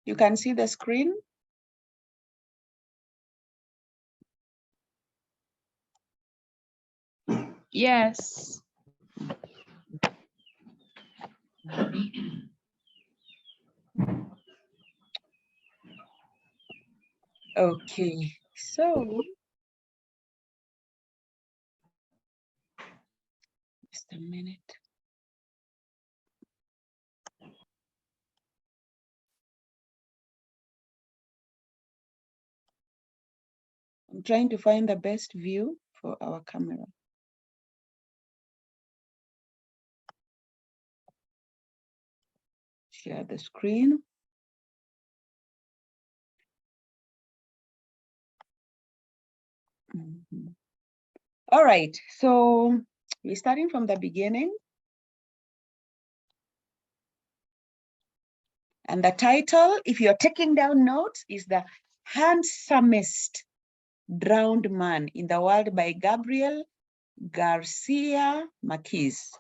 You can see the screen? Yes. Okay, so just a minute. I'm trying to find the best view for our camera. Share the screen. Mm-hmm. All right, so we're starting from the beginning. And the title, if you're taking down notes, is The Handsomest Drowned Man in the World by Gabriel Garcia Marquez.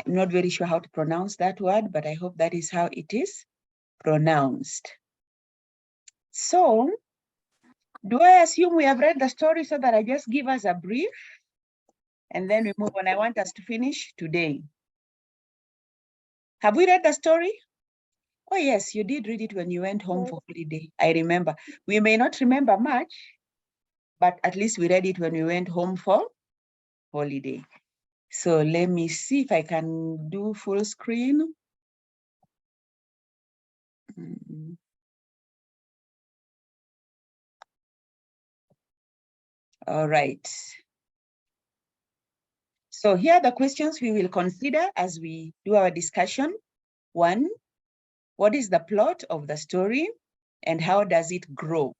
I'm not very sure how to pronounce that word, but I hope that is how it is pronounced. So, do I assume we have read the story so that I just give us a brief and then we move on? I want us to finish today. Have we read the story? Oh yes, you did read it when you went home for holiday. I remember. We may not remember much, but at least we read it when we went home for holiday. So let me see if I can do full screen. All right. So here are the questions we will consider as we do our discussion. 1, what is the plot of the story and how does it grow?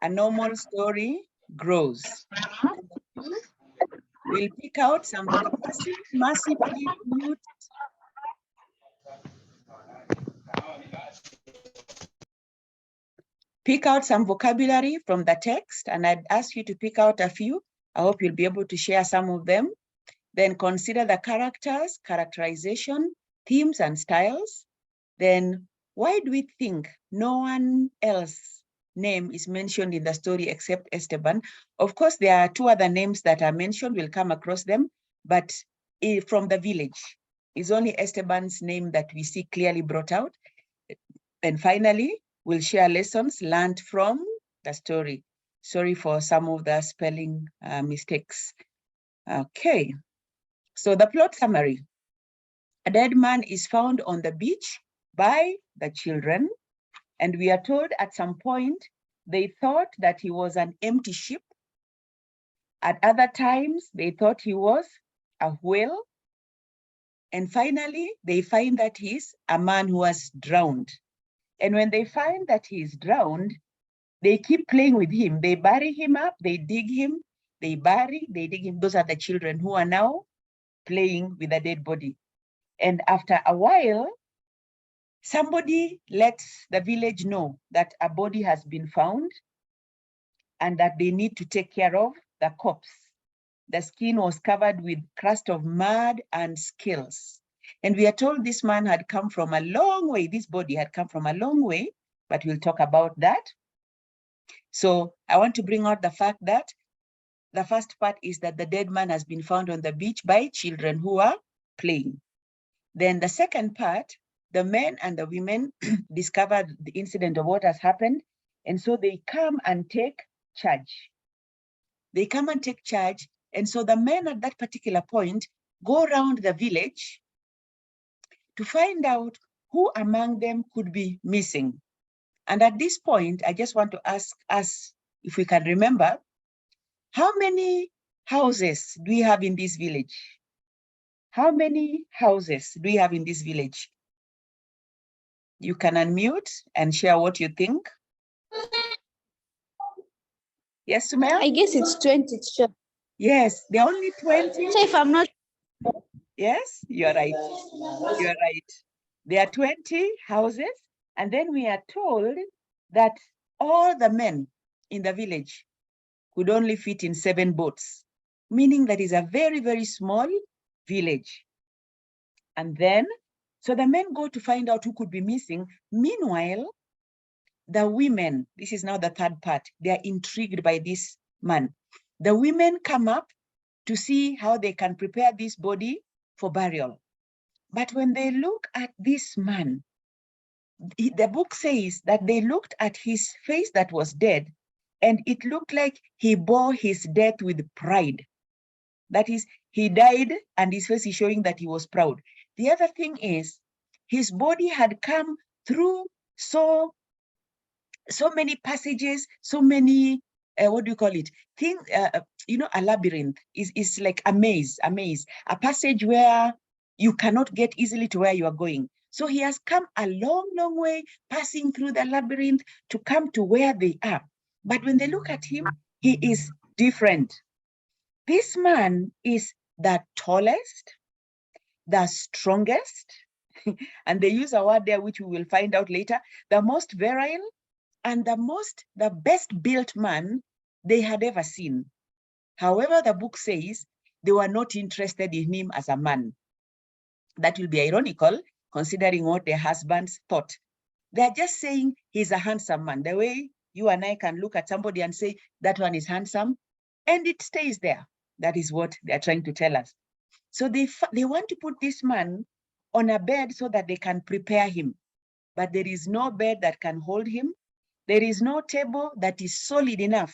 A normal story grows. We'll pick out some massive mute. Pick out some vocabulary from the text, and I'd ask you to pick out a few. I hope you'll be able to share some of them. Then consider the characters, characterization, themes, and styles. Then why do we think no one else's name is mentioned in the story except Esteban? Of course, there are 2 other names that are mentioned. We'll come across them, but from the village, it's only Esteban's name that we see clearly brought out. And finally, we'll share lessons learned from the story. Sorry for some of the spelling mistakes. Okay, so the plot summary. A dead man is found on the beach by the children, and we are told at some point they thought that he was an empty ship. At other times, they thought he was a whale. And finally, they find that he's a man who was drowned. And when they find that he's drowned, they keep playing with him. They bury him up, they dig him, they bury, they dig him. Those are the children who are now playing with a dead body. And after a while, somebody lets the village know that a body has been found and that they need to take care of the corpse. The skin was covered with crust of mud and scales. And we are told this man had come from a long way. This body had come from a long way, but we'll talk about that. So I want to bring out the fact that the first part is that the dead man has been found on the beach by children who are playing. Then the second part, the men and the women discovered the incident of what has happened. And so they come and take charge. They come and take charge. And so the men at that particular point go around the village to find out who among them could be missing. And at this point, I just want to ask us if we can remember, how many houses do we have in this village? How many houses do we have in this village? You can unmute and share what you think. Yes, Sumel? I guess it's 20. Sure. Yes, there are only 20. So if I'm not... Yes, you're right. You're right. There are 20 houses, and then we are told that all the men in the village could only fit in 7 boats, meaning that is a very, very small village. And then, so the men go to find out who could be missing. Meanwhile, the women, this is now the third part, they are intrigued by this man. The women come up to see how they can prepare this body for burial. But when they look at this man, the book says that they looked at his face that was dead, and it looked like he bore his death with pride. That is, he died and his face is showing that he was proud. The other thing is, his body had come through so many passages, so many, what do you call it? A labyrinth is like a maze, a passage where you cannot get easily to where you are going. So he has come a long, long way, passing through the labyrinth to come to where they are. But when they look at him, he is different. This man is the tallest, the strongest, and they use a word there which we will find out later, the most virile, and the best built man they had ever seen. However, the book says they were not interested in him as a man. That will be ironical, considering what their husbands thought. They're just saying he's a handsome man. The way you and I can look at somebody and say, that one is handsome, and it stays there. That is what they're trying to tell us. So they want to put this man on a bed so that they can prepare him. But there is no bed that can hold him. There is no table that is solid enough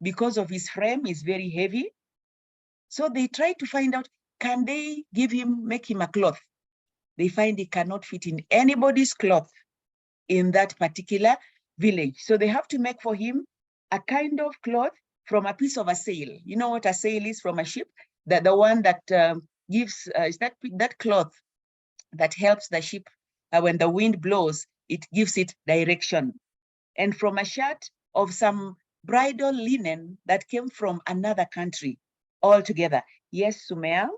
because of his frame is very heavy. So they try to find out, can they make him a cloth? They find he cannot fit in anybody's cloth in that particular village. So they have to make for him a kind of cloth from a piece of a sail. You know what a sail is from a ship? The one that gives, is that cloth that helps the ship when the wind blows, it gives it direction. And from a shirt of some bridal linen that came from another country altogether. Yes, Sumea?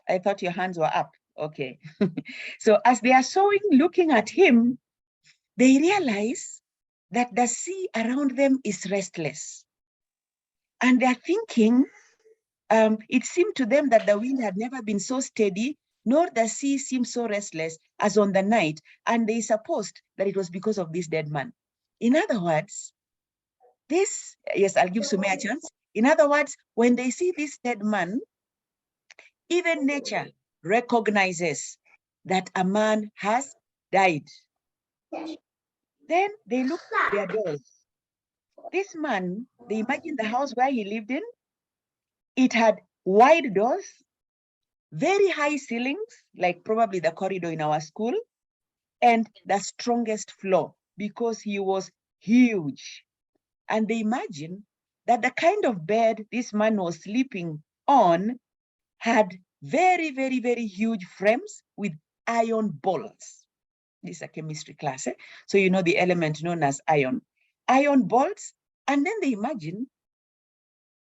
I thought your hands were up. Okay. So as they are looking at him, they realize that the sea around them is restless. And they're thinking, it seemed to them that the wind had never been so steady, nor the sea seemed so restless as on the night, and they supposed that it was because of this dead man. In other words, yes, I'll give Sumaya a chance. In other words, when they see this dead man, even nature recognizes that a man has died. Then they look at their doors. This man, they imagine the house where he lived in. It had wide doors, very high ceilings, like probably the corridor in our school, and the strongest floor because he was huge. And they imagine that the kind of bed this man was sleeping on had very, very, very huge frames with iron bolts. This is a chemistry class, eh? So you know the element known as iron. Iron bolts, and then they imagine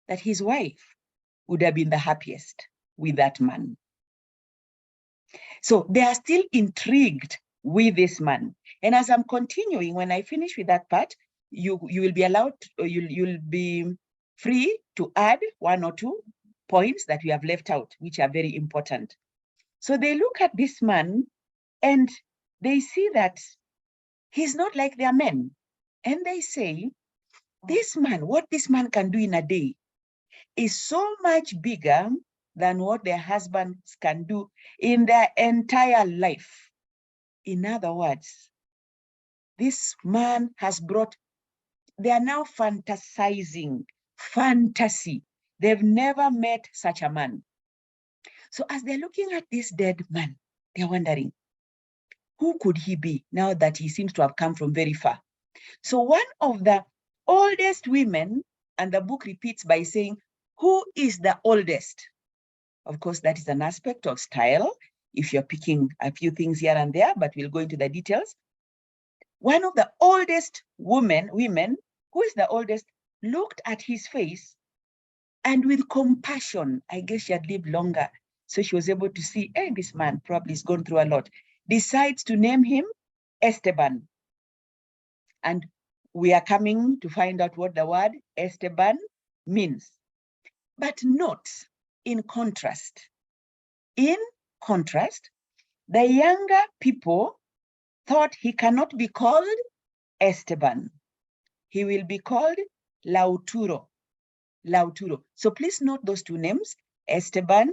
that his wife would have been the happiest with that man. So they are still intrigued with this man. And as I'm continuing, when I finish with that part, you will be allowed, you'll be free to add 1 or 2 points that we have left out, which are very important. So they look at this man and they see that he's not like their men. And they say, this man, what this man can do in a day is so much bigger than what their husbands can do in their entire life. In other words, this man has brought, they are now fantasizing, fantasy. They've never met such a man. So as they're looking at this dead man, they're wondering, who could he be now that he seems to have come from very far? So one of the oldest women, and the book repeats by saying, who is the oldest? Of course, that is an aspect of style, if you're picking a few things here and there, but we'll go into the details. One of the oldest women, who is the oldest, looked at his face and with compassion, I guess she had lived longer, so she was able to see, hey, this man probably has gone through a lot, decides to name him Esteban. And we are coming to find out what the word Esteban means. But note, in contrast, the younger people thought he cannot be called Esteban. He will be called Lautaro. Lautaro. So please note those two names, Esteban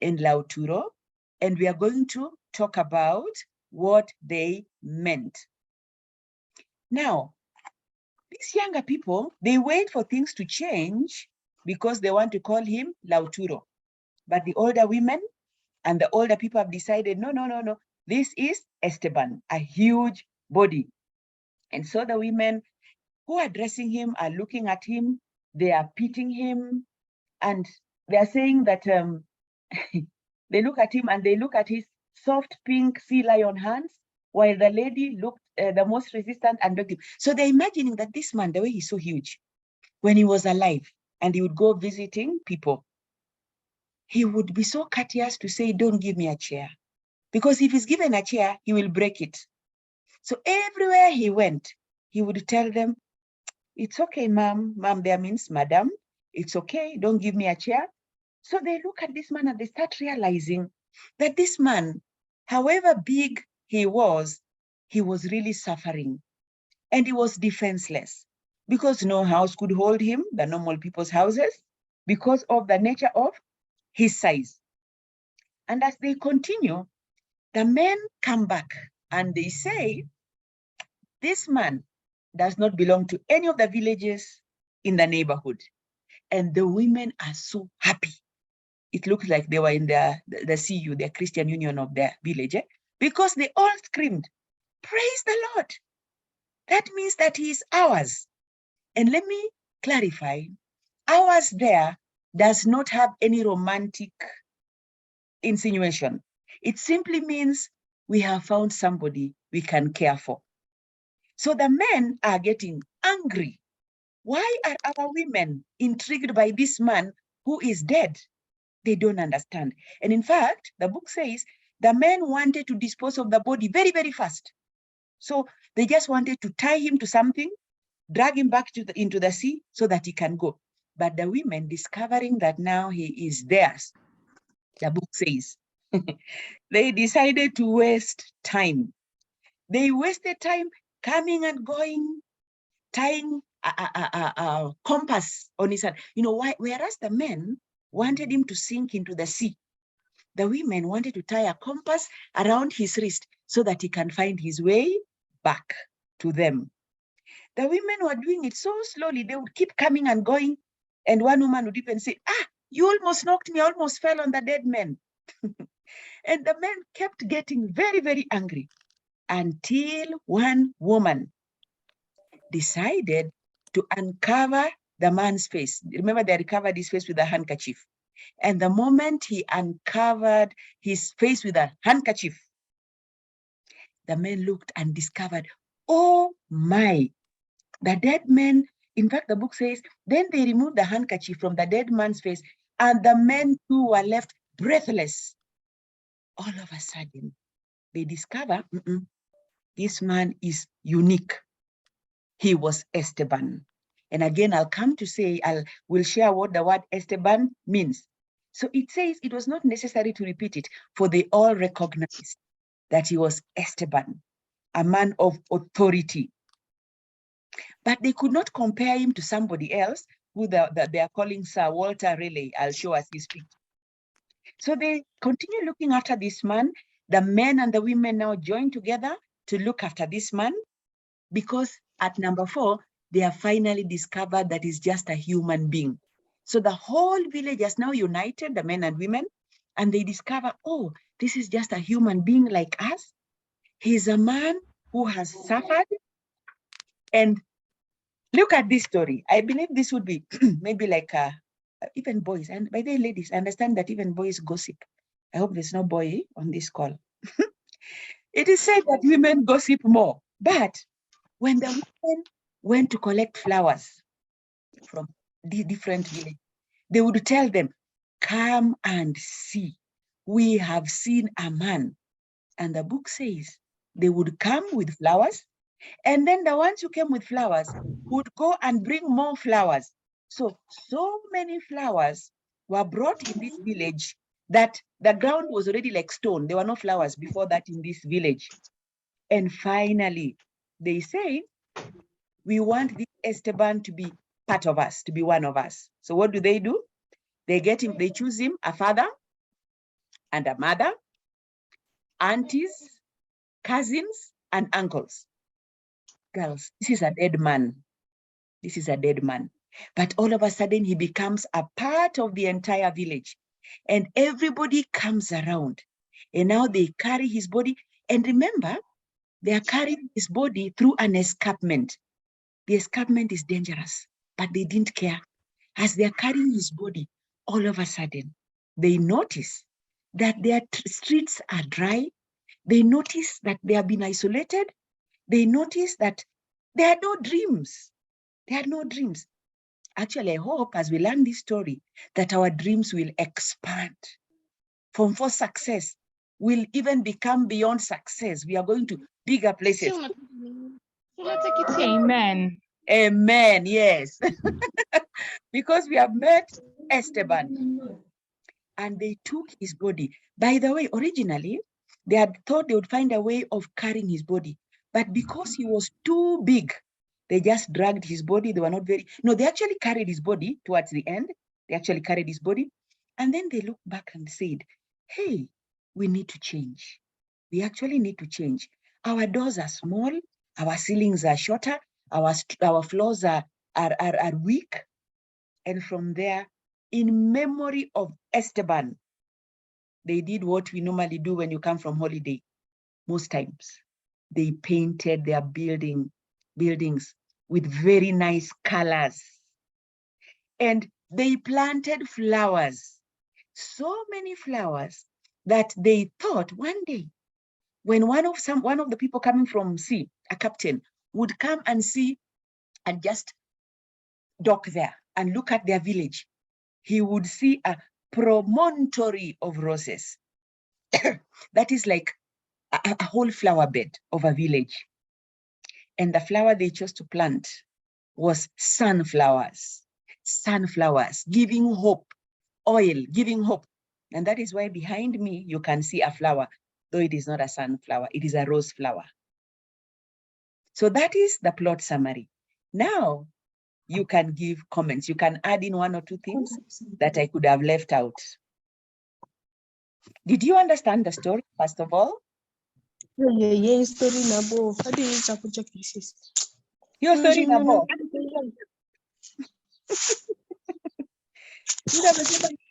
and Lautaro, and we are going to talk about what they meant. Now, these younger people, they wait for things to change because they want to call him Lautaro. But the older women and the older people have decided, no, no, no, no, this is Esteban, a huge body. And so the women who are dressing him are looking at him, they are pitying him, and they are saying that they look at him and they look at his soft pink sea lion hands, while the lady looked the most resistant and begged him. So they're imagining that this man, the way he's so huge, when he was alive and he would go visiting people, he would be so courteous to say, don't give me a chair. Because if he's given a chair, he will break it. So everywhere he went, he would tell them, it's okay, ma'am. Ma'am there means madam. It's okay, don't give me a chair. So they look at this man and they start realizing that this man, however big he was really suffering. And he was defenseless because no house could hold him, the normal people's houses, because of the nature of his size. And as they continue, the men come back and they say, this man does not belong to any of the villages in the neighborhood. And the women are so happy. It looked like they were in the CU, the Christian Union of their village, because they all screamed, praise the Lord. That means that he is ours. And let me clarify, ours there does not have any romantic insinuation. It simply means we have found somebody we can care for. So the men are getting angry. Why are our women intrigued by this man who is dead? They don't understand. And in fact, the book says the men wanted to dispose of the body very, very fast. So they just wanted to tie him to something, drag him back into the sea so that he can go. But the women, discovering that now he is theirs, the book says, they decided to waste time. They wasted time coming and going, tying a compass on his hand. You know, whereas the men wanted him to sink into the sea, the women wanted to tie a compass around his wrist so that he can find his way back to them. The women were doing it so slowly, they would keep coming and going. And one woman would even say, you almost knocked me, I almost fell on the dead man. And the men kept getting very, very angry until one woman decided to uncover the man's face. Remember, they covered his face with a handkerchief. And the moment he uncovered his face with a handkerchief, the men looked and discovered, oh my, the dead man. In fact, the book says, then they removed the handkerchief from the dead man's face, and the men too were left breathless. All of a sudden, they discover, this man is unique. He was Esteban. And again, I'll come to say, we'll share what the word Esteban means. So it says it was not necessary to repeat it, for they all recognized that he was Esteban, a man of authority. But they could not compare him to somebody else who they are calling Sir Walter Raleigh. I'll show us his picture. So they continue looking after this man. The men and the women now join together to look after this man, because at number 4, they have finally discovered that he's just a human being. So the whole village has now united, the men and women, and they discover, oh, this is just a human being like us. He's a man who has suffered. And look at this story. I believe this would be maybe like even boys, and by the way, ladies, I understand that even boys gossip. I hope there's no boy on this call. It is said that women gossip more, but when the women went to collect flowers from the different villages, they would tell them, come and see, we have seen a man. And the book says they would come with flowers, and then the ones who came with flowers would go and bring more flowers. So many flowers were brought in this village that the ground was already like stone. There were no flowers before that in this village. And finally, they say, we want this Esteban to be part of us, to be one of us. So what do? They get him, they choose him a father and a mother, aunties, cousins, and uncles. Girls, this is a dead man. This is a dead man. But all of a sudden, he becomes a part of the entire village. And everybody comes around. And now they carry his body. And remember, they are carrying his body through an escarpment. The escarpment is dangerous, but they didn't care. As they are carrying his body, all of a sudden, they notice that their streets are dry. They notice that they have been isolated. They notice that there are no dreams. There are no dreams. Actually, I hope as we learn this story that our dreams will expand. From for success will even become beyond success. We are going to bigger places. Amen. Amen, yes. Because we have met Esteban and they took his body. By the way, originally, they had thought they would find a way of carrying his body. But because he was too big, they just dragged his body. They were not very, no, they actually carried his body towards the end. They actually carried his body. And then they looked back and said, hey, we need to change. We actually need to change. Our doors are small. Our ceilings are shorter. Our floors are weak. And from there, in memory of Esteban, they did what we normally do when you come from holiday. Most times, they painted their buildings with very nice colors. And they planted flowers, so many flowers that they thought one day, when one of the people coming from sea, a captain, would come and see and just dock there and look at their village, he would see a promontory of roses. That is like a whole flower bed of a village. And the flower they chose to plant was sunflowers. Sunflowers, giving hope, oil, giving hope. And that is why behind me, you can see a flower, though it is not a sunflower, it is a rose flower. So that is the plot summary. Now, you can give comments. You can add in one or two things that I could have left out. Did you understand the story, first of all? Your story nabo. Your story nabo.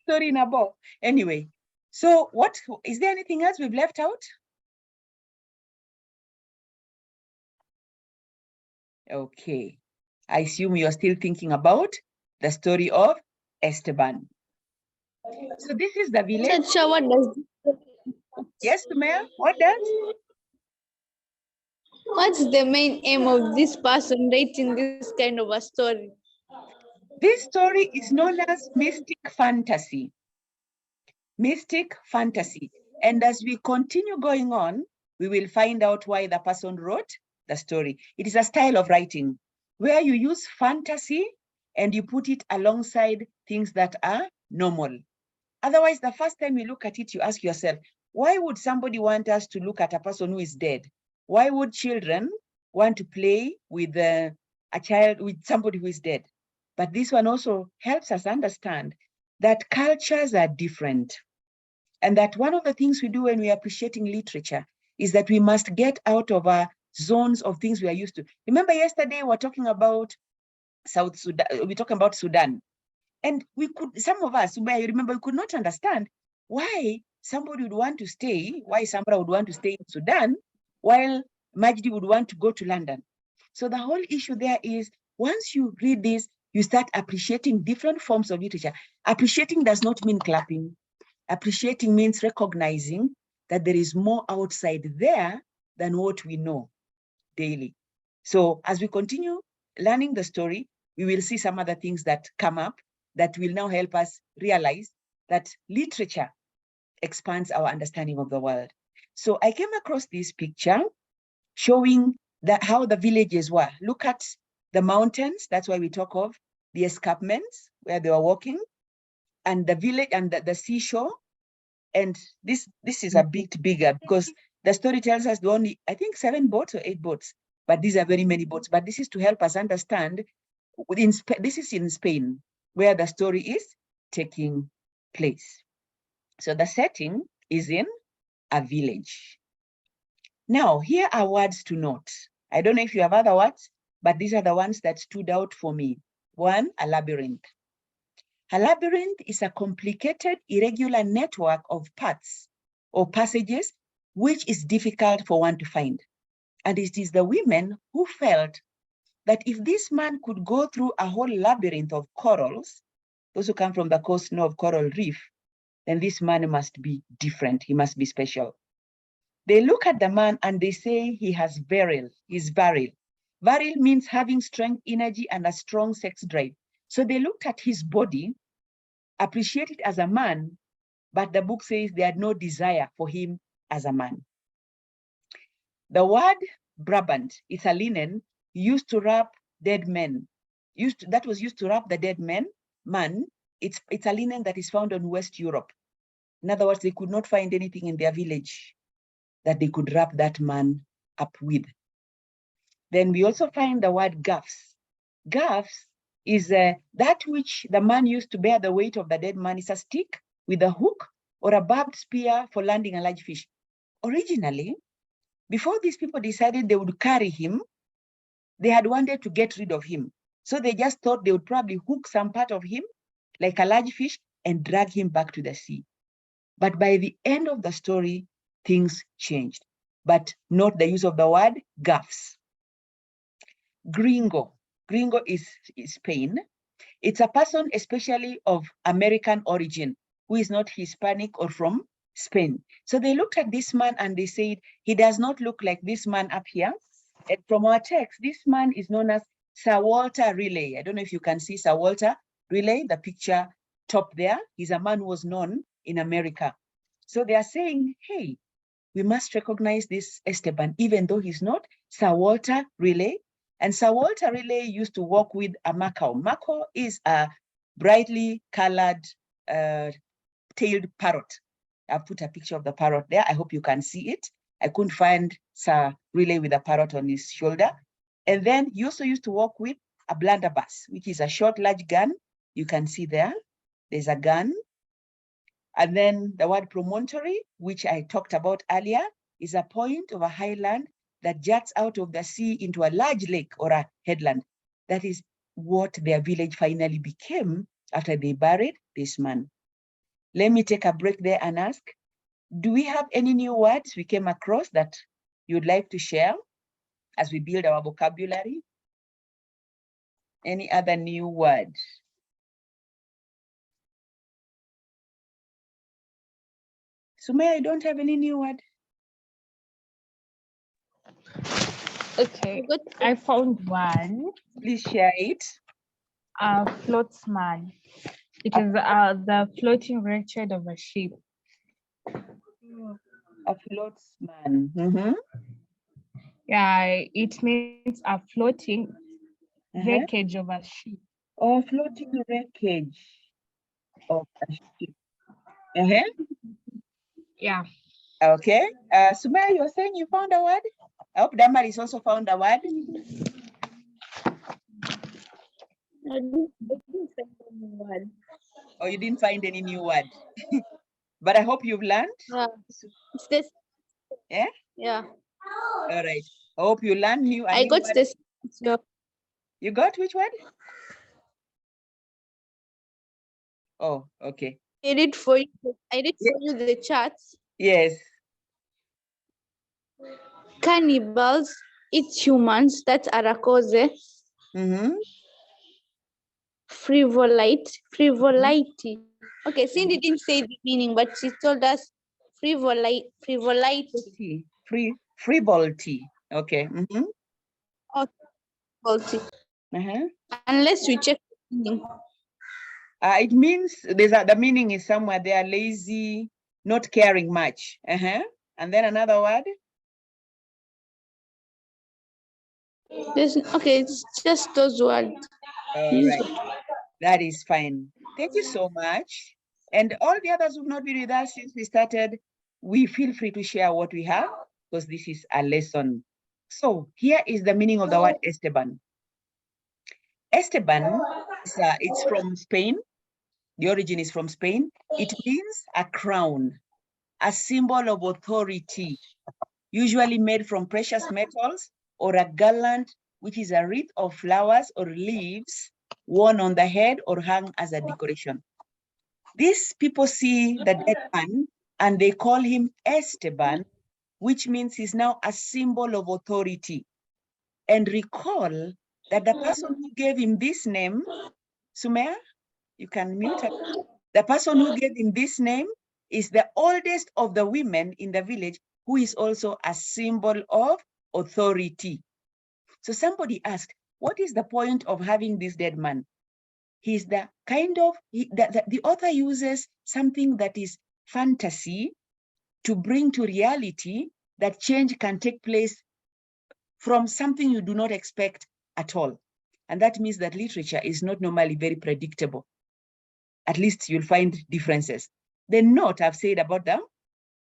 Story nabo. Anyway, so what is there anything else we've left out? Okay. I assume you're still thinking about the story of Esteban. So this is the village. Chacha, what does? Yes, Sumaya, what does? What's the main aim of this person writing this kind of a story? This story is known as mystic fantasy. Mystic fantasy. And as we continue going on, we will find out why the person wrote the story. It is a style of writing where you use fantasy and you put it alongside things that are normal. Otherwise, the first time you look at it, you ask yourself, why would somebody want us to look at a person who is dead? Why would children want to play with a child, with somebody who is dead? But this one also helps us understand that cultures are different. And that one of the things we do when we are appreciating literature is that we must get out of our zones of things we are used to. Remember yesterday we were talking about South Sudan, we're talking about Sudan. And we could, some of us, you remember, we could not understand why somebody would want to stay, why Samra would want to stay in Sudan, while Majdi would want to go to London. So the whole issue there is, once you read this, you start appreciating different forms of literature. Appreciating does not mean clapping. Appreciating means recognizing that there is more outside there than what we know daily. So as we continue learning the story, we will see some other things that come up that will now help us realize that literature expands our understanding of the world. So I came across this picture showing that how the villages were. Look at the mountains. That's why we talk of the escarpments where they were walking, and the village and the seashore. And this is a bit bigger because The story tells us the only, I think 7 boats or 8 boats, but these are very many boats. But this is to help us understand, this is in Spain, where the story is taking place. So the setting is in a village. Now, here are words to note. I don't know if you have other words, but these are the ones that stood out for me. 1, a labyrinth. A labyrinth is a complicated, irregular network of paths or passages which is difficult for one to find. And it is the women who felt that if this man could go through a whole labyrinth of corals, those who come from the coast know of coral reef, then this man must be different. He must be special. They look at the man and they say he has virile. He's virile. Virile means having strength, energy, and a strong sex drive. So they looked at his body, appreciate it as a man, but the book says they had no desire for him as a man. The word Brabant is a linen used to wrap dead men. That was used to wrap the dead man. It's a linen that is found in West Europe. In other words, they could not find anything in their village that they could wrap that man up with. Then we also find the word gaffs. Gaffs is that which the man used to bear the weight of the dead man. Is a stick with a hook or a barbed spear for landing a large fish. Originally, before these people decided they would carry him, they had wanted to get rid of him. So they just thought they would probably hook some part of him, like a large fish, and drag him back to the sea. But by the end of the story, things changed. But note the use of the word gaffs. Gringo. Gringo is Spain. It's a person especially of American origin who is not Hispanic or from Spain. So they looked at this man and they said, he does not look like this man up here. And from our text, this man is known as Sir Walter Raleigh. I don't know if you can see Sir Walter Raleigh, the picture top there. He's a man who was known in America. So they are saying, hey, we must recognize this Esteban, even though he's not Sir Walter Raleigh. And Sir Walter Raleigh used to work with a macaw. Macaw is a brightly colored tailed parrot. I've put a picture of the parrot there. I hope you can see it. I couldn't find Sir Raleigh with a parrot on his shoulder. And then he also used to work with a blunderbuss, which is a short, large gun. You can see there, there's a gun. And then the word promontory, which I talked about earlier, is a point of a highland that juts out of the sea into a large lake or a headland. That is what their village finally became after they buried this man. Let me take a break there and ask, do we have any new words we came across that you'd like to share as we build our vocabulary? Any other new words? Sumaya, I don't have any new word. Okay, I found one. Please share it. Floatsman. It is the floating wretched of a ship. A floatsman. Mm-hmm. Yeah, it means a floating wreckage of a ship. Oh, floating wreckage of a ship. Yeah. Okay. Sumaya, you were saying you found a word? I hope Damaris also found a word. I didn't find any word. Oh, you didn't find any new word. But I hope you've learned. It's this. Yeah? Yeah. All right. I hope you learned new. I got this. You got which word? Oh, okay. I did for you. The charts. Yes. Cannibals eat humans. That's Arakoze. Mm-hmm. Frivolity. Okay, Cindy didn't say the meaning, but she told us frivolity. Frivolity. Okay. Mm-hmm. Frivolity. Unless we check the meaning. It means the meaning is somewhere there, lazy, not caring much. And then another word. Okay, it's just those words. All right. That is fine. Thank you so much. And all the others who have not been with us since we started, we feel free to share what we have. because this is a lesson. So here is the meaning of the word Esteban. Esteban, it's from Spain. The origin is from Spain. It means a crown, a symbol of authority, usually made from precious metals, or a garland, which is a wreath of flowers or leaves worn on the head or hung as a decoration. These people see the dead man and they call him Esteban, which means he's now a symbol of authority. And recall that the person who gave him this name, Sumaya, you can mute her. The person who gave him this name is the oldest of the women in the village, who is also a symbol of authority. So somebody asked, what is the point of having this dead man? He's the kind of, the author uses something that is fantasy to bring to reality that change can take place from something you do not expect at all. And that means that literature is not normally very predictable. At least you'll find differences. The note I've said about the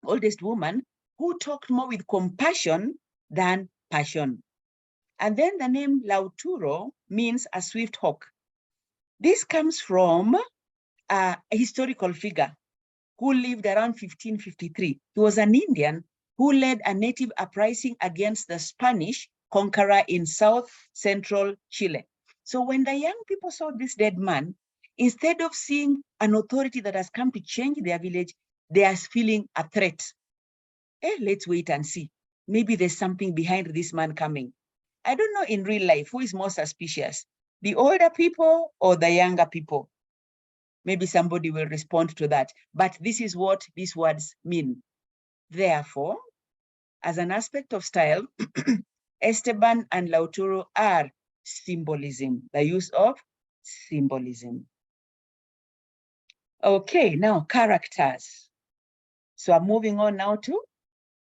oldest woman who talked more with compassion than passion. And then the name Lautaro means a swift hawk. This comes from a historical figure who lived around 1553. He was an Indian who led a native uprising against the Spanish conqueror in South Central Chile. So when the young people saw this dead man, instead of seeing an authority that has come to change their village, they are feeling a threat. Let's wait and see. Maybe there's something behind this man coming. I don't know in real life who is more suspicious, the older people or the younger people. Maybe somebody will respond to that. But this is what these words mean. Therefore, as an aspect of style, Esteban and Lautaro are symbolism, the use of symbolism. Okay, now characters. So I'm moving on now to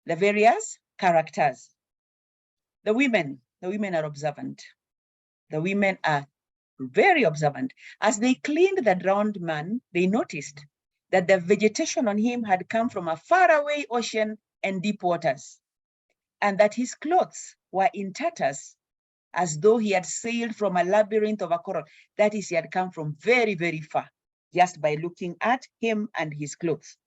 the various characters. The women are observant. The women are very observant. As they cleaned the drowned man, they noticed that the vegetation on him had come from a faraway ocean and deep waters, and that his clothes were in tatters, as though he had sailed from a labyrinth of a coral. That is, he had come from very, very far, just by looking at him and his clothes.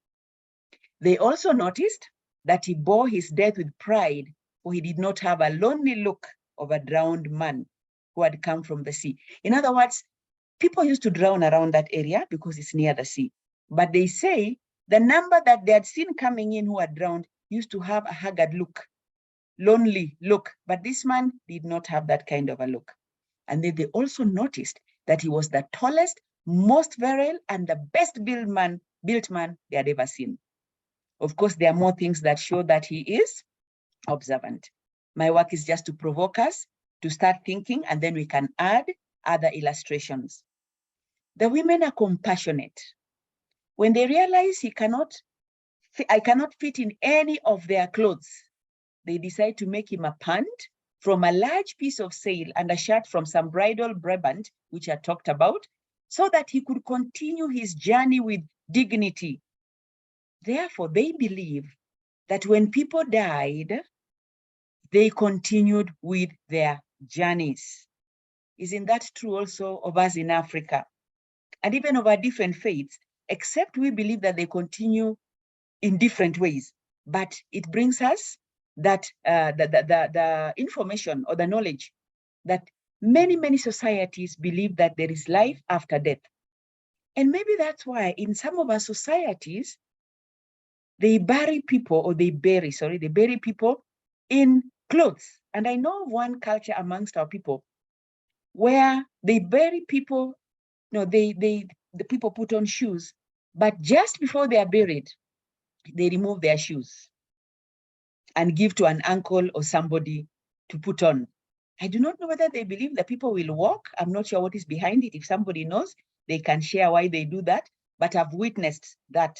They also noticed that he bore his death with pride, for he did not have a lonely look of a drowned man who had come from the sea. In other words, people used to drown around that area because it's near the sea. But they say the number that they had seen coming in who had drowned used to have a haggard look, lonely look. But this man did not have that kind of a look. And then they also noticed that he was the tallest, most virile, and the best built man they had ever seen. Of course, there are more things that show that he is observant. My work is just to provoke us to start thinking, and then we can add other illustrations. The women are compassionate. When they realize I cannot fit in any of their clothes, they decide to make him a pant from a large piece of sail and a shirt from some bridal brabant, which I talked about, so that he could continue his journey with dignity. Therefore, they believe that when people died, they continued with their journeys. Isn't that true also of us in Africa? And even of our different faiths, except we believe that they continue in different ways. But it brings us that the information or the knowledge that many societies believe that there is life after death. And maybe that's why in some of our societies, they bury people in clothes. And I know of one culture amongst our people where they bury people, the people put on shoes, but just before they are buried, they remove their shoes and give to an uncle or somebody to put on. I do not know whether they believe that people will walk. I'm not sure what is behind it. If somebody knows, they can share why they do that. But I've witnessed that.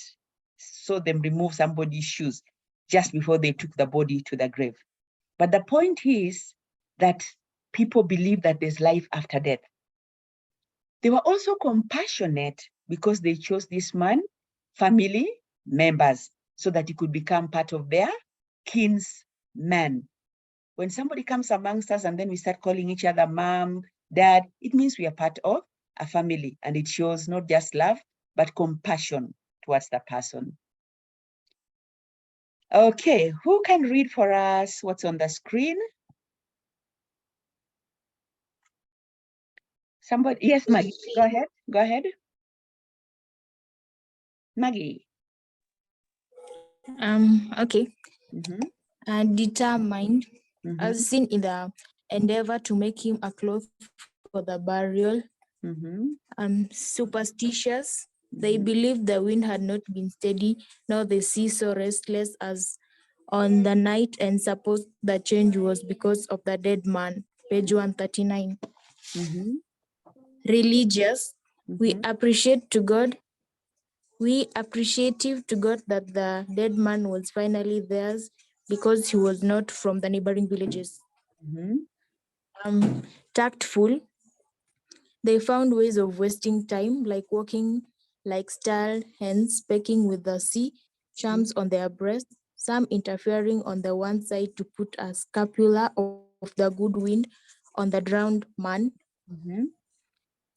So them remove somebody's shoes just before they took the body to the grave. But the point is that people believe that there's life after death. They were also compassionate because they chose this man, family members, so that he could become part of their man. When somebody comes amongst us and then we start calling each other mom, dad, it means we are part of a family, and it shows not just love, but compassion towards the person. Okay, who can read for us what's on the screen? Somebody, yes, Maggie, go ahead, go ahead. Maggie. Okay. Determined, as seen in the endeavor to make him a cloth for the burial. Superstitious, they believed the wind had not been steady, nor the sea so restless as on the night, and supposed the change was because of the dead man. Page 139. Religious, we appreciative to God that the dead man was finally theirs because he was not from the neighboring villages. Tactful, they found ways of wasting time, like walking like style, hence pecking with the sea, charms on their breasts, some interfering on the one side to put a scapula of the good wind on the drowned man,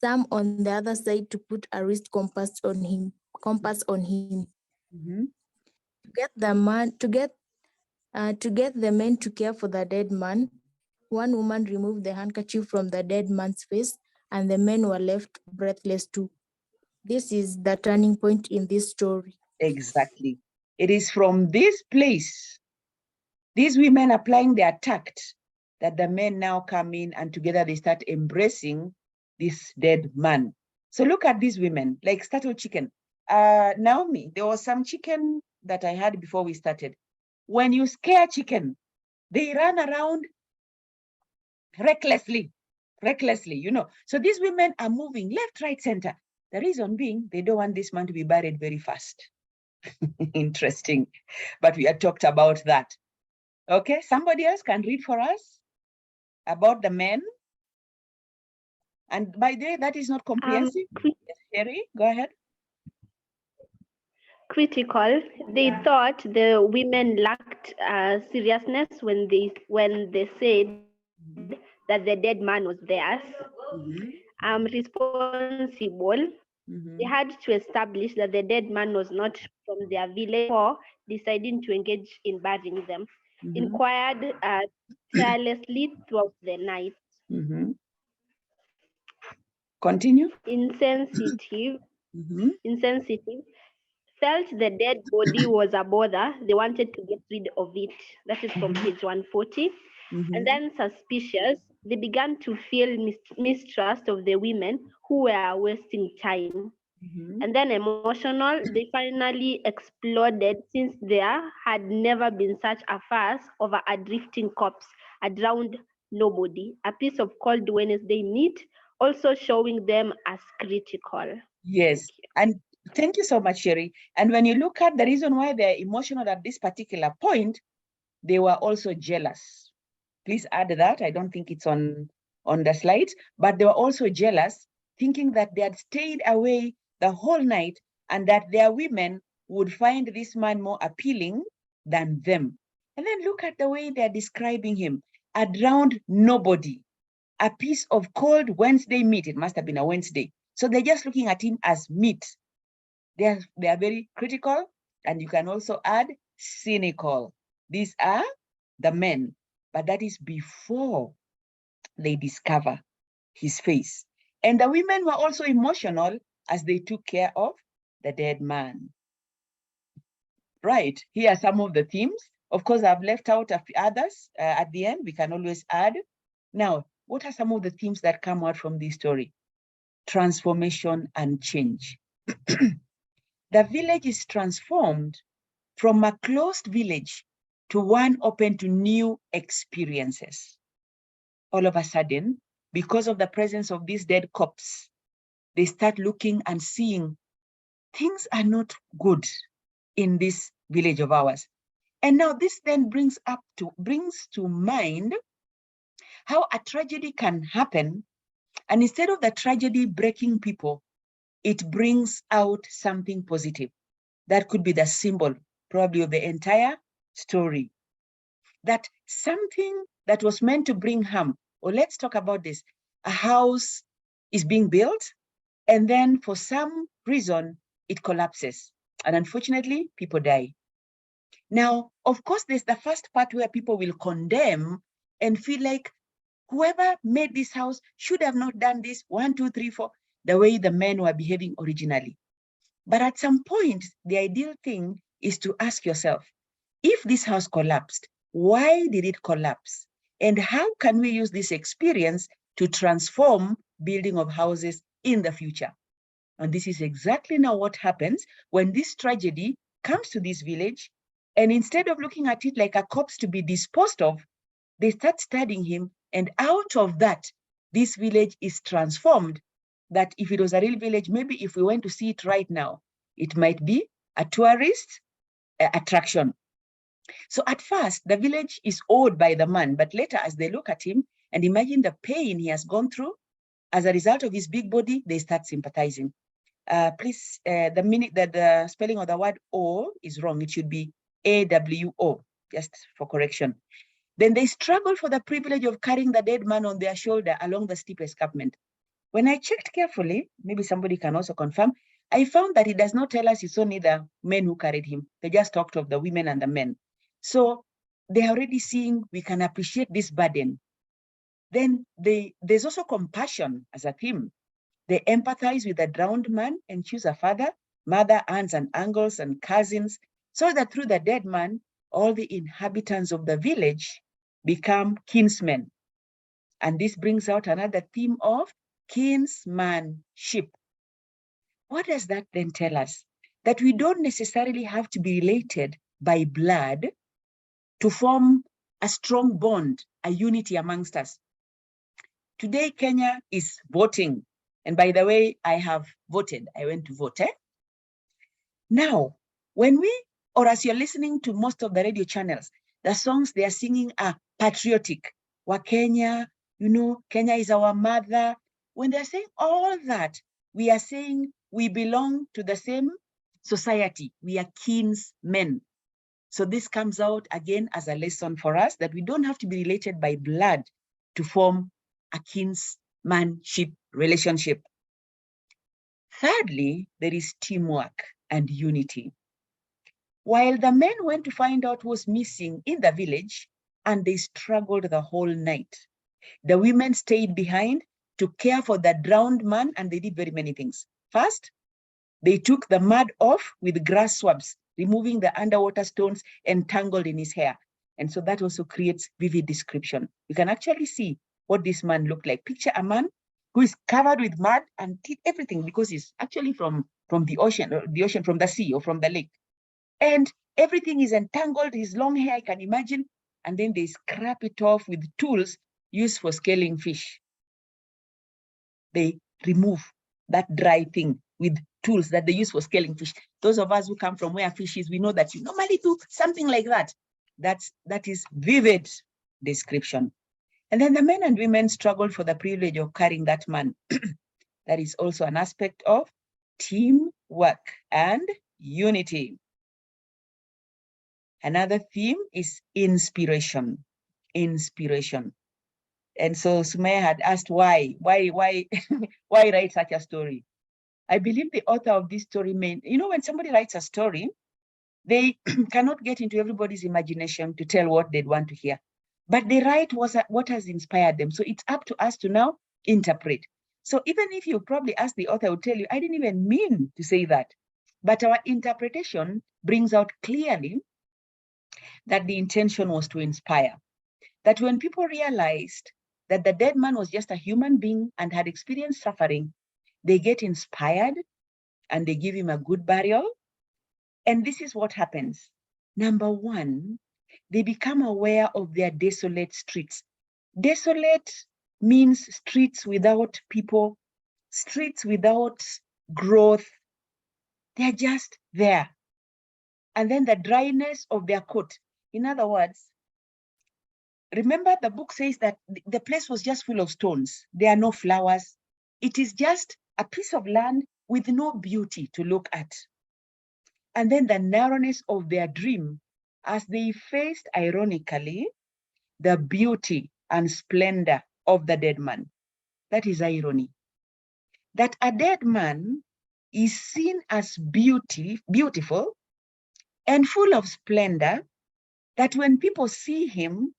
some on the other side to put a wrist compass on him. To get the men to care for the dead man, one woman removed the handkerchief from the dead man's face, and the men were left breathless too. This is the turning point in this story. Exactly. It is from this place, these women applying their tact, that the men now come in and together they start embracing this dead man. So look at these women, like startled chicken. Naomi, there was some chicken that I had before we started. When you scare chicken, they run around recklessly, you know. So these women are moving left, right, center. The reason being, they don't want this man to be buried very fast. Interesting, but we had talked about that. Okay, somebody else can read for us about the men. And by the way, that is not comprehensive. Sherry, go ahead. Critical. They thought the women lacked seriousness when they said that the dead man was theirs. Responsible. They had to establish that the dead man was not from their village before deciding to engage in burying them. Inquired tirelessly throughout the night. Continue. Insensitive. Felt the dead body was a bother. They wanted to get rid of it. That is from page 140. And then suspicious. They began to feel mistrust of the women who were wasting time. And then emotional, they finally exploded since there had never been such a fuss over a drifting corpse, a drowned nobody, a piece of cold Wednesday meat, also showing them as critical. Yes, and thank you so much, Sherry. And when you look at the reason why they're emotional at this particular point, they were also jealous. Please add that. I don't think it's on the slides, but they were also jealous, thinking that they had stayed away the whole night and that their women would find this man more appealing than them. And then look at the way they're describing him, a drowned nobody, a piece of cold Wednesday meat. It must have been a Wednesday. So they're just looking at him as meat. They are very critical, and you can also add cynical. These are the men, but that is before they discover his face. And the women were also emotional as they took care of the dead man. Right, here are some of the themes. Of course, I've left out a few others at the end. We can always add. Now, what are some of the themes that come out from this story? Transformation and change. The village is transformed from a closed village to one open to new experiences. All of a sudden, because of the presence of these dead corpses, they start looking and seeing things are not good in this village of ours. And now this then brings to mind how a tragedy can happen, and instead of the tragedy breaking people, it brings out something positive. That could be the symbol, probably, of the entire story. that something that was meant to bring harm, or let's talk about this, a house is being built, and then for some reason, it collapses. And unfortunately, people die. Now, of course, there's the first part where people will condemn and feel like whoever made this house should have not done this 1, 2, 3, 4, the way the men were behaving originally. But at some point, the ideal thing is to ask yourself, if this house collapsed, why did it collapse? And how can we use this experience to transform building of houses in the future? And this is exactly now what happens when this tragedy comes to this village. And instead of looking at it like a corpse to be disposed of, they start studying him. And out of that, this village is transformed. That if it was a real village, maybe if we went to see it right now, it might be a tourist attraction. So at first, the village is awed by the man, but later as they look at him and imagine the pain he has gone through, as a result of his big body, they start sympathizing. Please, the spelling of the word O is wrong. It should be AWO, just for correction. Then they struggle for the privilege of carrying the dead man on their shoulder along the steep escarpment. When I checked carefully, maybe somebody can also confirm, I found that it does not tell us it's only the men who carried him. They just talked of the women and the men. So they are already seeing we can appreciate this burden. Then there's also compassion as a theme. They empathize with the drowned man and choose a father, mother, aunts and uncles and cousins, so that through the dead man, all the inhabitants of the village become kinsmen. And this brings out another theme of kinsmanship. What does that then tell us? That we don't necessarily have to be related by blood to form a strong bond, a unity amongst us. Today, Kenya is voting. And by the way, I have voted. I went to vote. Now, or as you're listening to most of the radio channels, the songs they are singing are patriotic. Wa Kenya, Kenya is our mother. When they're saying all that, we are saying we belong to the same society. We are kinsmen. So this comes out again as a lesson for us that we don't have to be related by blood to form a kinsmanship relationship. Thirdly, there is teamwork and unity. While the men went to find out what was missing in the village, and they struggled the whole night, the women stayed behind to care for the drowned man, and they did very many things. First, they took the mud off with grass swabs, removing the underwater stones entangled in his hair. And so that also creates vivid description. You can actually see what this man looked like. Picture a man who is covered with mud and everything, because he's actually from the ocean, from the sea or from the lake. And everything is entangled, his long hair, I can imagine. And then they scrap it off with tools used for scaling fish. They remove that dry thing with tools that they use for scaling fish. Those of us who come from where fish is, we know that you normally do something like that. That is vivid description. And then the men and women struggled for the privilege of carrying that man. That is also an aspect of teamwork and unity. Another theme is inspiration. Inspiration. And so Sumaya had asked why write such a story? I believe the author of this story when somebody writes a story, they cannot get into everybody's imagination to tell what they'd want to hear. But they write what has inspired them. So it's up to us to now interpret. So even if you probably ask the author, will tell you, I didn't even mean to say that. But our interpretation brings out clearly that the intention was to inspire. That when people realized that the dead man was just a human being and had experienced suffering, they get inspired and they give him a good burial. And this is what happens. Number one, they become aware of their desolate streets. Desolate means streets without people, streets without growth. They're just there. And then the dryness of their coat. In other words, remember the book says that the place was just full of stones. There are no flowers. It is just a piece of land with no beauty to look at. And then the narrowness of their dream as they faced, ironically, the beauty and splendor of the dead man. That is irony. That a dead man is seen as beautiful and full of splendor, that when people see him,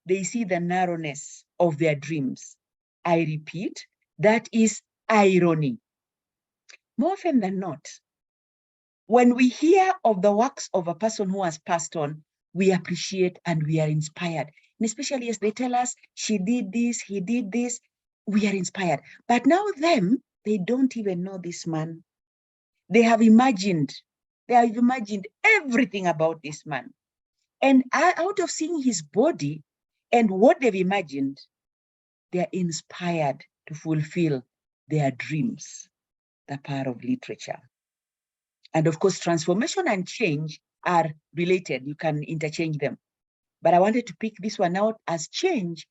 they see the narrowness of their dreams. I repeat, that is irony. More often than not, when we hear of the works of a person who has passed on, we appreciate and we are inspired. And especially as they tell us, she did this, he did this, we are inspired. But now they don't even know this man. They have imagined everything about this man. And out of seeing his body and what they've imagined, they are inspired to fulfill their dreams, the power of literature. And of course, transformation and change are related. You can interchange them. But I wanted to pick this one out as change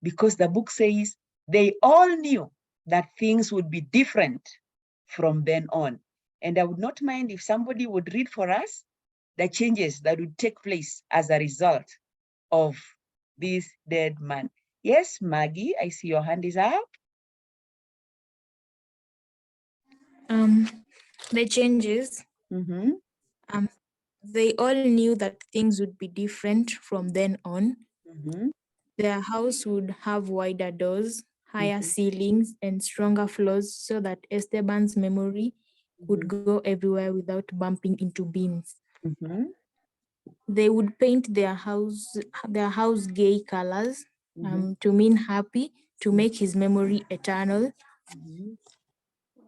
because the book says they all knew that things would be different from then on. And I would not mind if somebody would read for us the changes that would take place as a result of this dead man. Yes, Maggie, I see your hand is up. The changes, they all knew that things would be different from then on. Their house would have wider doors, higher ceilings, and stronger floors so that Esteban's memory would go everywhere without bumping into beams. They would paint their house gay colors to mean happy, to make his memory eternal.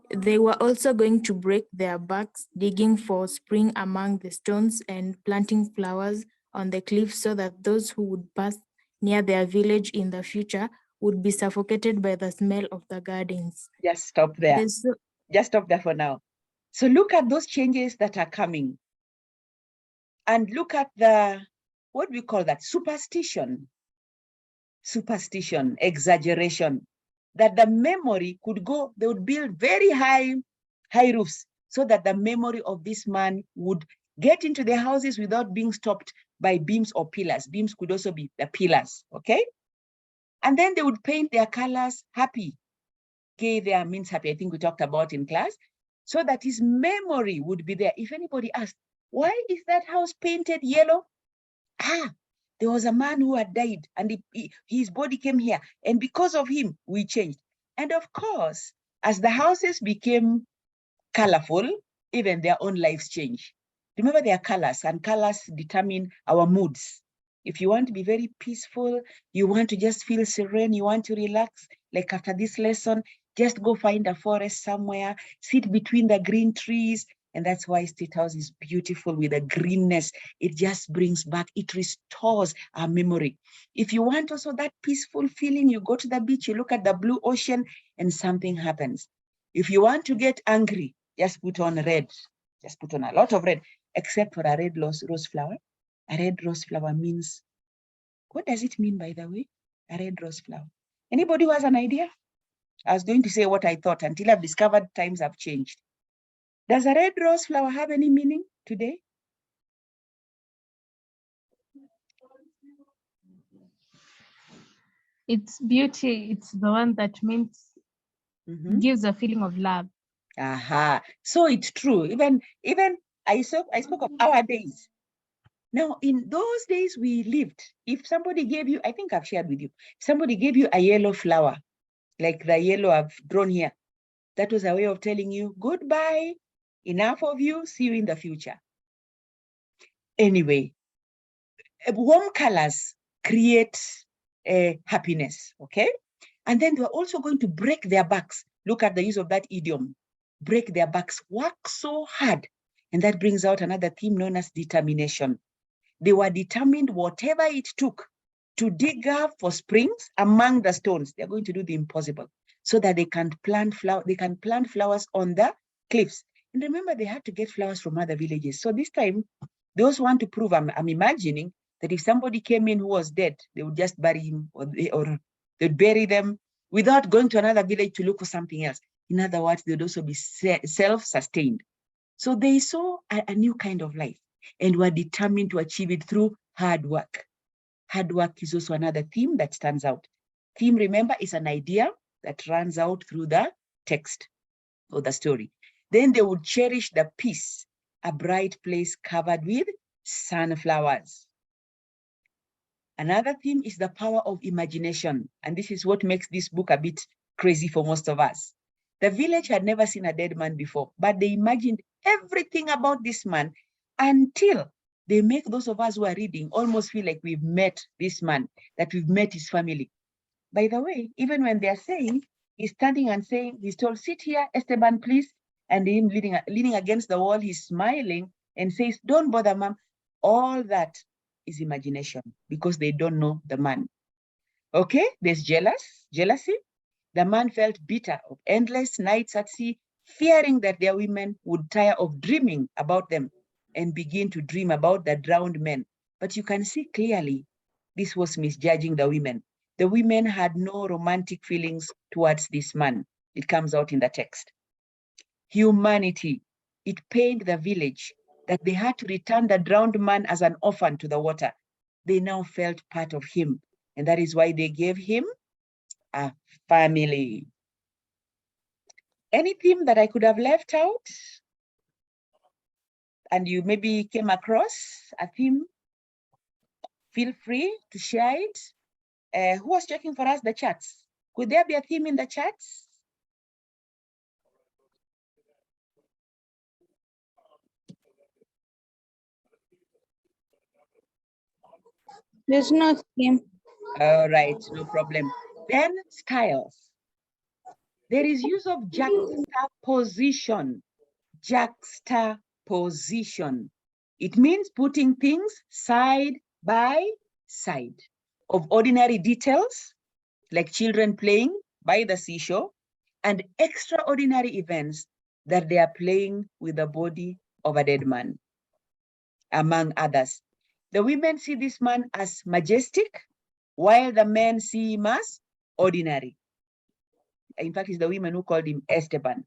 They were also going to break their backs digging for spring among the stones and planting flowers on the cliffs so that those who would pass near their village in the future would be suffocated by the smell of the gardens. Just stop there. Just stop there for now. So look at those changes that are coming. And look at what we call that, superstition, exaggeration, that the memory could go, they would build very high roofs so that the memory of this man would get into their houses without being stopped by beams or pillars. Beams could also be the pillars, okay? And then they would paint their colors happy. Gay there means happy, I think we talked about in class, so that his memory would be there. If anybody asked, why is that house painted yellow? There was a man who had died and his body came here. And because of him, we changed. And of course, as the houses became colorful, even their own lives change. Remember, their colors, and colors determine our moods. If you want to be very peaceful, you want to just feel serene, you want to relax, like after this lesson, just go find a forest somewhere, sit between the green trees. And that's why State House is beautiful with the greenness. It just brings back, it restores our memory. If you want also that peaceful feeling, you go to the beach, you look at the blue ocean and something happens. If you want to get angry, just put on red. Just put on a lot of red, except for a red rose flower. A red rose flower means, what does it mean, by the way? A red rose flower. Anybody who has an idea? I was going to say what I thought until I've discovered times have changed. Does a red rose flower have any meaning today? It's beauty. It's the one that means gives a feeling of love. So it's true. Even I spoke of our days. Now, in those days we lived, if somebody gave you, I think I've shared with you, somebody gave you a yellow flower, like the yellow I've drawn here, that was a way of telling you goodbye, enough of you, see you in the future. Anyway, warm colors create happiness, okay? And then they're also going to break their backs. Look at the use of that idiom, break their backs, work so hard. And that brings out another theme known as determination. They were determined, whatever it took, to dig up for springs among the stones. They're going to do the impossible so that they can plant flowers on the cliffs. And remember, they had to get flowers from other villages. So this time, they also want to prove, I'm imagining, that if somebody came in who was dead, they would just bury him, or they'd bury them without going to another village to look for something else. In other words, they'd also be self-sustained. So they saw a new kind of life. and were determined to achieve it through hard work. Hard work is also another theme that stands out. Theme, remember, is an idea that runs out through the text or the story. Then they would cherish the peace, a bright place covered with sunflowers. Another theme is the power of imagination. And this is what makes this book a bit crazy for most of us. The village had never seen a dead man before, but they imagined everything about this man until they make those of us who are reading almost feel like we've met this man, that we've met his family. By the way, even when they're saying, he's standing and saying, he's told, sit here, Esteban, please. And him leaning against the wall, he's smiling and says, don't bother, ma'am. All that is imagination because they don't know the man. Okay, there's jealousy. The man felt bitter of endless nights at sea, fearing that their women would tire of dreaming about them and begin to dream about the drowned men. But you can see clearly this was misjudging the women. The women had no romantic feelings towards this man. It comes out in the text. Humanity. It pained the village that they had to return the drowned man as an orphan to the water. They now felt part of him, and that is why they gave him a family. Any theme that I could have left out and you maybe came across a theme, feel free to share it. Who was checking for us the chats? Could there be a theme in the chats? There's no theme. All right, no problem. Then styles. There is use of juxtaposition. Juxtaposition. It means putting things side by side of ordinary details, like children playing by the seashore, and extraordinary events that they are playing with the body of a dead man, among others. The women see this man as majestic, while the men see him as ordinary. In fact, it's the women who called him Esteban.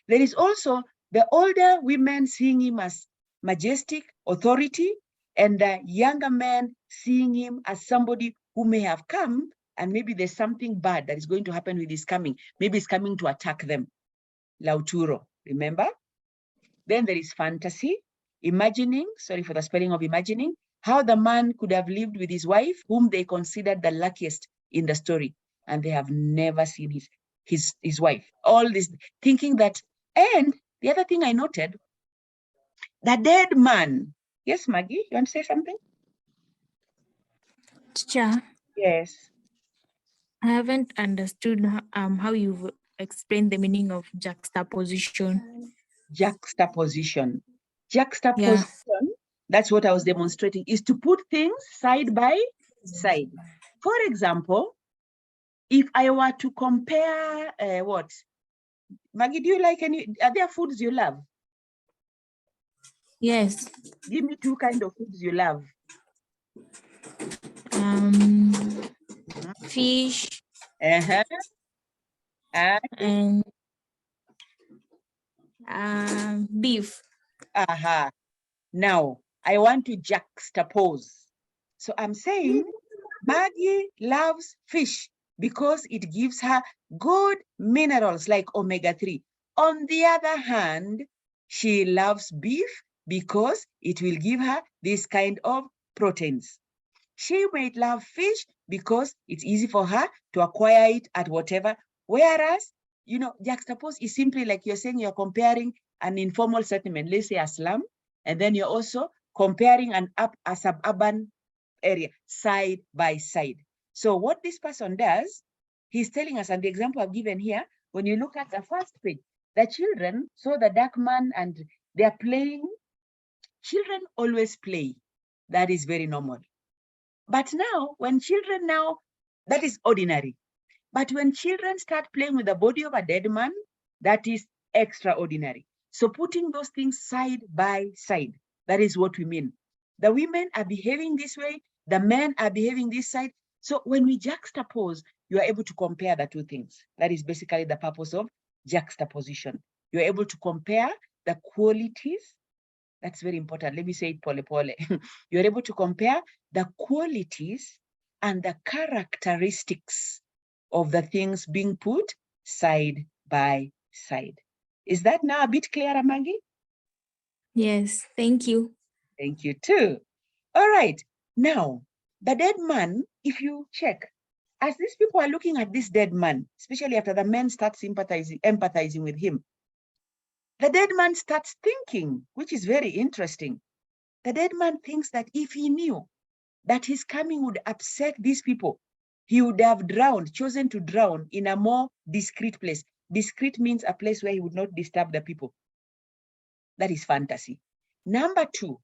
There is also the older women seeing him as majestic, authority, and the younger men seeing him as somebody who may have come, and maybe there's something bad that is going to happen with his coming. Maybe he's coming to attack them. Lauturo, remember? Then there is fantasy, imagining, sorry for the spelling of imagining, how the man could have lived with his wife, whom they considered the luckiest in the story, and they have never seen his wife. All this thinking that, and the other thing I noted, the dead man. Yes, Maggie, you want to say something? Teacher, Yes. I haven't understood how you've explained the meaning of juxtaposition. Juxtaposition. Juxtaposition, that's what I was demonstrating, is to put things side by side. For example, if I were to compare what? Maggie, do you like are there foods you love? Yes. Give me two kinds of foods you love. Fish. And beef. Now, I want to juxtapose. So I'm saying Maggie loves fish because it gives her good minerals like omega-3. On the other hand, she loves beef because it will give her this kind of proteins. She might love fish because it's easy for her to acquire it at whatever. Whereas, you know, juxtapose is simply like you're saying you're comparing an informal settlement, let's say a slum, and then you're also comparing a suburban area side by side. So what this person does, he's telling us, and the example I've given here, when you look at the first page, the children saw the dark man and they're playing. Children always play. That is very normal. But now, when children that is ordinary. But when children start playing with the body of a dead man, that is extraordinary. So putting those things side by side, that is what we mean. The women are behaving this way, the men are behaving this side. So when we juxtapose, you are able to compare the two things. That is basically the purpose of juxtaposition. You're able to compare the qualities That's very important. Let me say it pole pole. You're able to compare the qualities and the characteristics of the things being put side by side. Is that now a bit clearer, Maggie? Yes, thank you. Thank you too. All right. Now, the dead man, if you check, as these people are looking at this dead man, especially after the men start empathizing with him, the dead man starts thinking, which is very interesting. The dead man thinks that if he knew that his coming would upset these people, he would have chosen to drown in a more discreet place. Discreet means a place where he would not disturb the people. That is fantasy. Number two,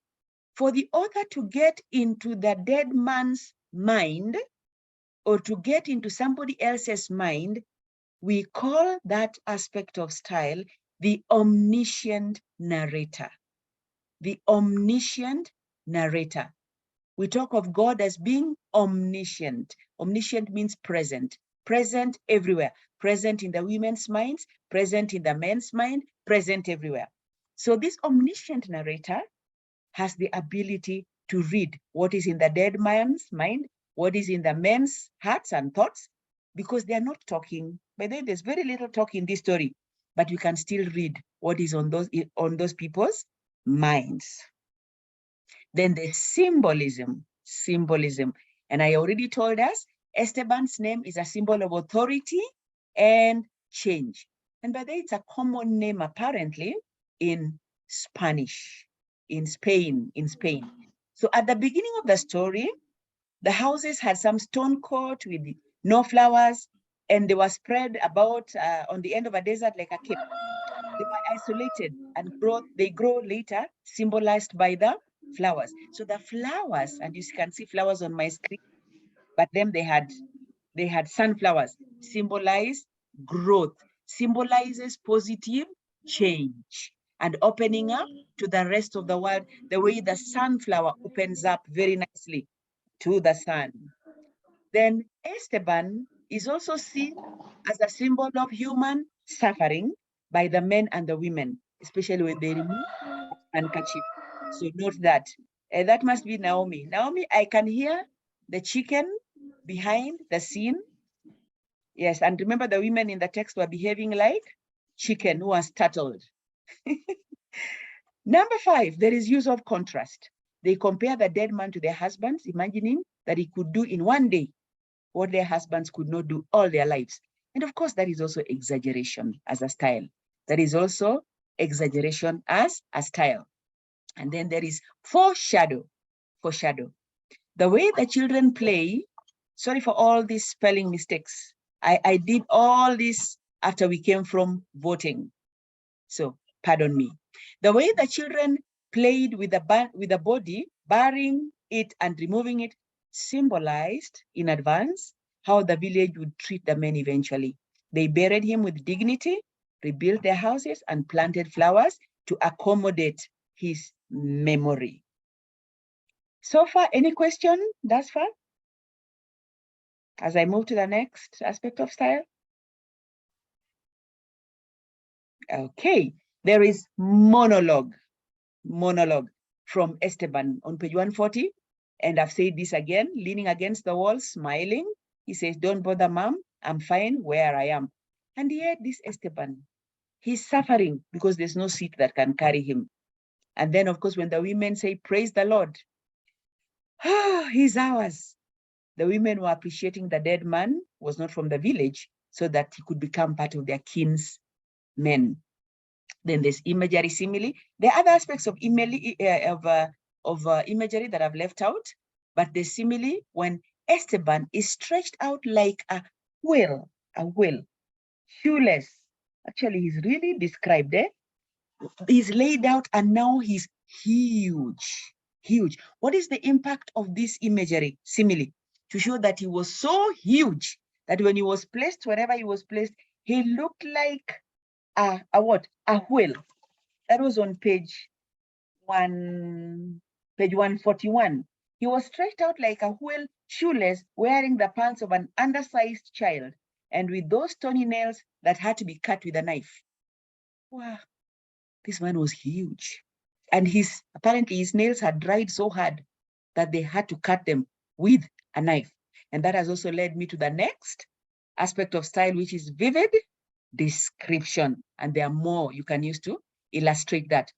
for the author to get into the dead man's mind or to get into somebody else's mind, we call that aspect of style the omniscient narrator. The omniscient narrator. We talk of God as being omniscient. Omniscient means present. Present everywhere. Present in the women's minds, present in the men's mind, present everywhere. So this omniscient narrator has the ability to read what is in the dead man's mind, what is in the men's hearts and thoughts, because they are not talking. By the way, there's very little talk in this story, but we can still read what is on those people's minds. Then the symbolism. And I already told us, Esteban's name is a symbol of authority and change. And by the way, it's a common name apparently in Spanish, in Spain. So at the beginning of the story, the houses had some stone court with no flowers, and they were spread about on the end of a desert like a cape. They were isolated and they grow later, symbolized by the flowers. So the flowers, and you can see flowers on my screen, but then they had sunflowers, symbolize growth, symbolizes positive change and opening up to the rest of the world, the way the sunflower opens up very nicely to the sun. Then Esteban is also seen as a symbol of human suffering by the men and the women, especially when they remove the handkerchief. So note that. That must be Naomi. Naomi, I can hear the chicken behind the scene. Yes, and remember the women in the text were behaving like chicken who was startled. Number 5, there is use of contrast. They compare the dead man to their husbands, imagining that he could do in one day what their husbands could not do all their lives. And of course, that is also exaggeration as a style. That is also exaggeration as a style. And then there is foreshadow. The way the children play, sorry for all these spelling mistakes. I did all this after we came from voting. So pardon me. The way the children played with the body, burying it and removing it, symbolized in advance how the village would treat the men eventually. They buried him with dignity, rebuilt their houses, and planted flowers to accommodate his memory. So far, any question thus far? As I move to the next aspect of style. Okay, there is monologue from Esteban on page 140. And I've said this again, leaning against the wall, smiling. He says, don't bother, mom, I'm fine where I am. And yet this Esteban, he's suffering because there's no seat that can carry him. And then, of course, when the women say, praise the Lord, he's ours. The women were appreciating the dead man was not from the village so that he could become part of their kinsmen. Then there's imagery, simile. There are other aspects of imagery that I've left out, but the simile, when Esteban is stretched out like a whale, shoeless. Actually, he's really described there. He's laid out and now he's huge. What is the impact of this imagery, simile? To show that he was so huge that when he was placed, wherever he was placed, he looked like a whale. That was on page 141. He was stretched out like a whale, shoeless, wearing the pants of an undersized child, and with those stony nails that had to be cut with a knife. Wow, this man was huge. And apparently his nails had dried so hard that they had to cut them with a knife. And that has also led me to the next aspect of style, which is vivid description. And there are more you can use to illustrate that.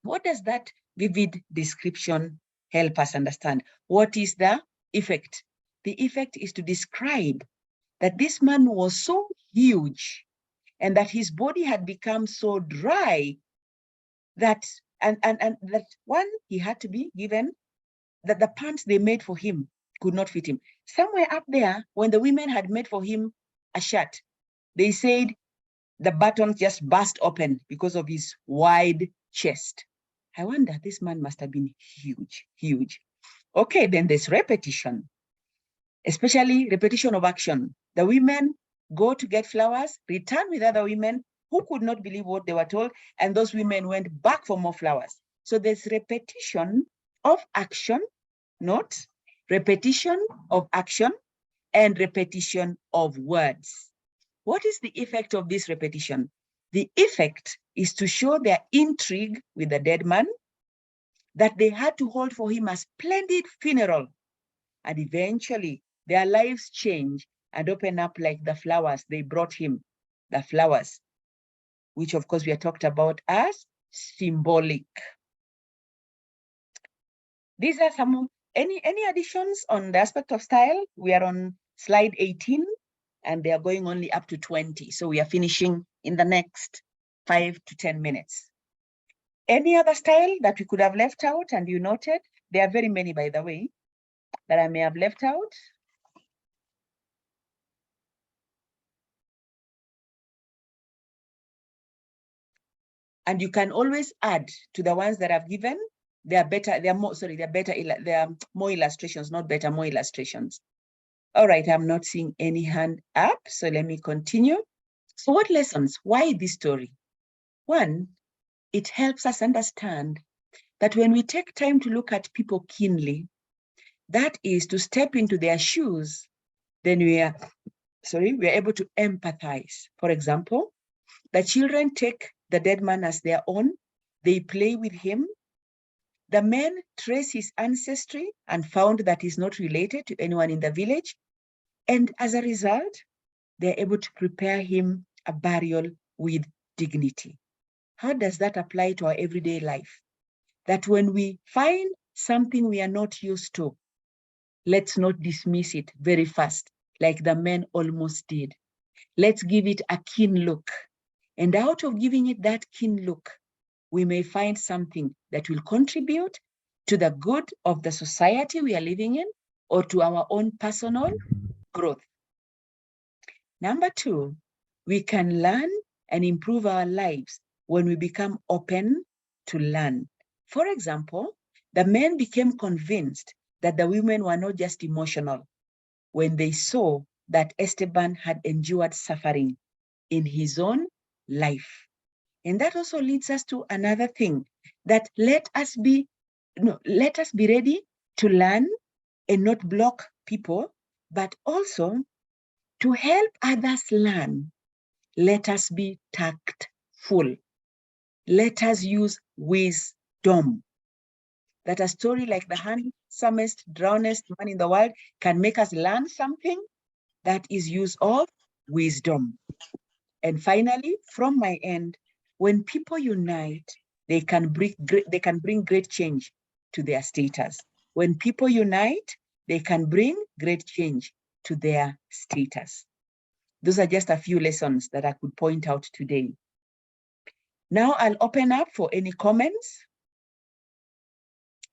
What does that vivid description help us understand? What is the effect? The effect is to describe that this man was so huge and that his body had become so dry that, and that one, he had to be given that the pants they made for him could not fit him. Somewhere up there, when the women had made for him a shirt, they said the buttons just burst open because of his wide chest. I wonder, this man must have been huge, huge. Okay, then there's repetition, especially repetition of action. The women go to get flowers, return with other women who could not believe what they were told, and those women went back for more flowers. So there's repetition of action, not repetition of action, and repetition of words. What is the effect of this repetition? The effect is to show their intrigue with the dead man, that they had to hold for him a splendid funeral, and eventually their lives change and open up like the flowers they brought him, the flowers, which of course we are talked about as symbolic. These are some, any additions on the aspect of style? We are on slide 18 and they are going only up to 20. So we are finishing in the next 5 to 10 minutes. Any other style that we could have left out and you noted? There are very many, by the way, that I may have left out. And you can always add to the ones that I've given. They are better, they are more, sorry, they're better, they are more illustrations, not better, more illustrations. All right, I'm not seeing any hand up, so let me continue. So what lessons? Why this story? One, it helps us understand that when we take time to look at people keenly, that is to step into their shoes, then we are able to empathize. For example, the children take the dead man as their own, they play with him. The men trace his ancestry and found that he's not related to anyone in the village. And as a result, they're able to prepare him a burial with dignity. How does that apply to our everyday life? That when we find something we are not used to, let's not dismiss it very fast, like the men almost did. Let's give it a keen look. And out of giving it that keen look, we may find something that will contribute to the good of the society we are living in or to our own personal growth. Number two, we can learn and improve our lives when we become open to learn. For example, the men became convinced that the women were not just emotional when they saw that Esteban had endured suffering in his own life. And that also leads us to another thing, that let us be ready to learn and not block people, but also to help others learn. Let us be tactful. Let us use wisdom. That a story like the handsomest, drownest man in the world can make us learn something, that is use of wisdom. And finally, from my end, when people unite, they can bring great change to their status. When people unite, they can bring great change to their status. Those are just a few lessons that I could point out today. Now I'll open up for any comments